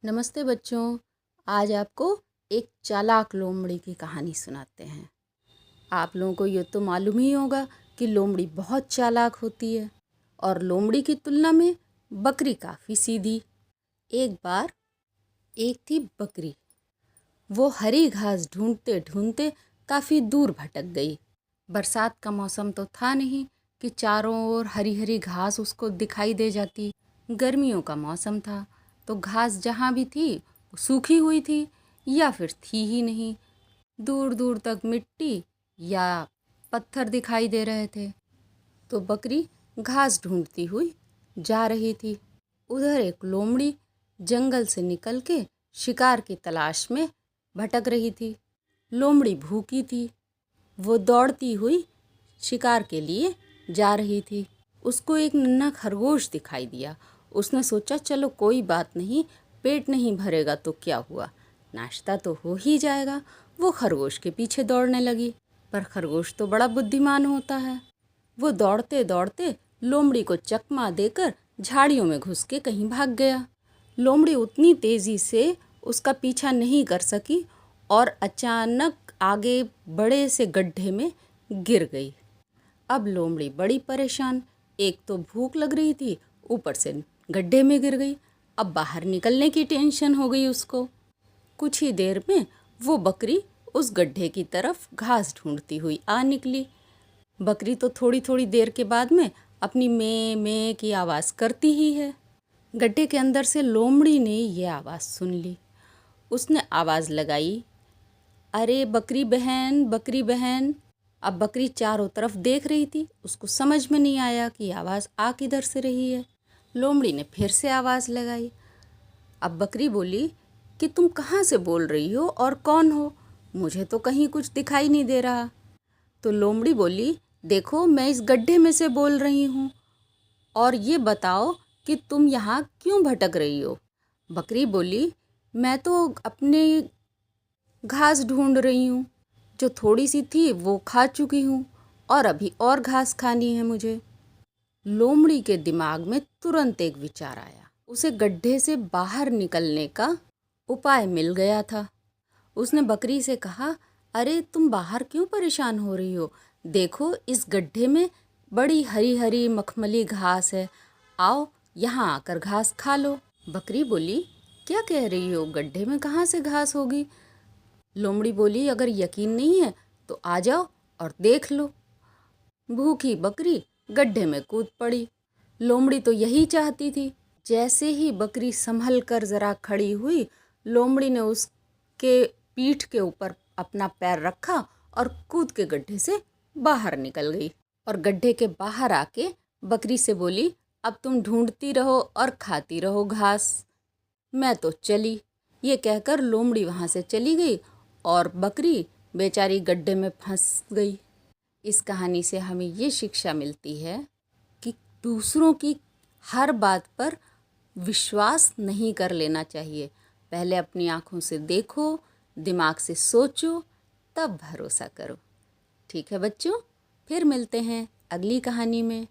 नमस्ते बच्चों। आज आपको एक चालाक लोमड़ी की कहानी सुनाते हैं। आप लोगों को ये तो मालूम ही होगा कि लोमड़ी बहुत चालाक होती है और लोमड़ी की तुलना में बकरी काफ़ी सीधी। एक बार एक थी बकरी। वो हरी घास ढूंढते ढूंढते काफ़ी दूर भटक गई। बरसात का मौसम तो था नहीं कि चारों ओर हरी हरी घास उसको दिखाई दे जाती। गर्मियों का मौसम था तो घास जहाँ भी थी सूखी हुई थी या फिर थी ही नहीं। दूर दूर तक मिट्टी या पत्थर दिखाई दे रहे थे। तो बकरी घास ढूंढती हुई जा रही थी। उधर एक लोमड़ी जंगल से निकल के शिकार की तलाश में भटक रही थी। लोमड़ी भूखी थी। वो दौड़ती हुई शिकार के लिए जा रही थी। उसको एक नन्हा खरगोश दिखाई दिया। उसने सोचा चलो कोई बात नहीं, पेट नहीं भरेगा तो क्या हुआ, नाश्ता तो हो ही जाएगा। वो खरगोश के पीछे दौड़ने लगी। पर खरगोश तो बड़ा बुद्धिमान होता है। वो दौड़ते दौड़ते लोमड़ी को चकमा देकर झाड़ियों में घुस के कहीं भाग गया। लोमड़ी उतनी तेजी से उसका पीछा नहीं कर सकी और अचानक आगे बड़े से गड्ढे में गिर गई। अब लोमड़ी बड़ी परेशान, एक तो भूख लग रही थी, ऊपर से गड्ढे में गिर गई। अब बाहर निकलने की टेंशन हो गई उसको। कुछ ही देर में वो बकरी उस गड्ढे की तरफ घास ढूंढती हुई आ निकली। बकरी तो थोड़ी थोड़ी देर के बाद में अपनी में की आवाज़ करती ही है। गड्ढे के अंदर से लोमड़ी ने ये आवाज़ सुन ली। उसने आवाज़ लगाई, अरे बकरी बहन, बकरी बहन। अब बकरी चारों तरफ देख रही थी। उसको समझ में नहीं आया कि आवाज़ आ किधर से रही है। लोमड़ी ने फिर से आवाज़ लगाई। अब बकरी बोली कि तुम कहाँ से बोल रही हो और कौन हो, मुझे तो कहीं कुछ दिखाई नहीं दे रहा। तो लोमड़ी बोली, देखो मैं इस गड्ढे में से बोल रही हूँ और ये बताओ कि तुम यहाँ क्यों भटक रही हो। बकरी बोली, मैं तो अपने घास ढूंढ रही हूँ, जो थोड़ी सी थी वो खा चुकी हूँ और अभी और घास खानी है मुझे। लोमड़ी के दिमाग में तुरंत एक विचार आया। उसे गड्ढे से बाहर निकलने का उपाय मिल गया था। उसने बकरी से कहा, अरे तुम बाहर क्यों परेशान हो रही हो, देखो इस गड्ढे में बड़ी हरी हरी मखमली घास है, आओ यहाँ आकर घास खा लो। बकरी बोली, क्या कह रही हो, गड्ढे में कहाँ से घास होगी। लोमड़ी बोली, अगर यकीन नहीं है तो आ जाओ और देख लो। भूखी बकरी गड्ढे में कूद पड़ी। लोमड़ी तो यही चाहती थी। जैसे ही बकरी संभल कर जरा खड़ी हुई, लोमड़ी ने उसके पीठ के ऊपर अपना पैर रखा और कूद के गड्ढे से बाहर निकल गई। और गड्ढे के बाहर आके बकरी से बोली, अब तुम ढूंढती रहो और खाती रहो घास, मैं तो चली। ये कहकर लोमड़ी वहाँ से चली गई और बकरी बेचारी गड्ढे में फंस गई। इस कहानी से हमें ये शिक्षा मिलती है कि दूसरों की हर बात पर विश्वास नहीं कर लेना चाहिए। पहले अपनी आँखों से देखो, दिमाग से सोचो, तब भरोसा करो। ठीक है बच्चों, फिर मिलते हैं अगली कहानी में।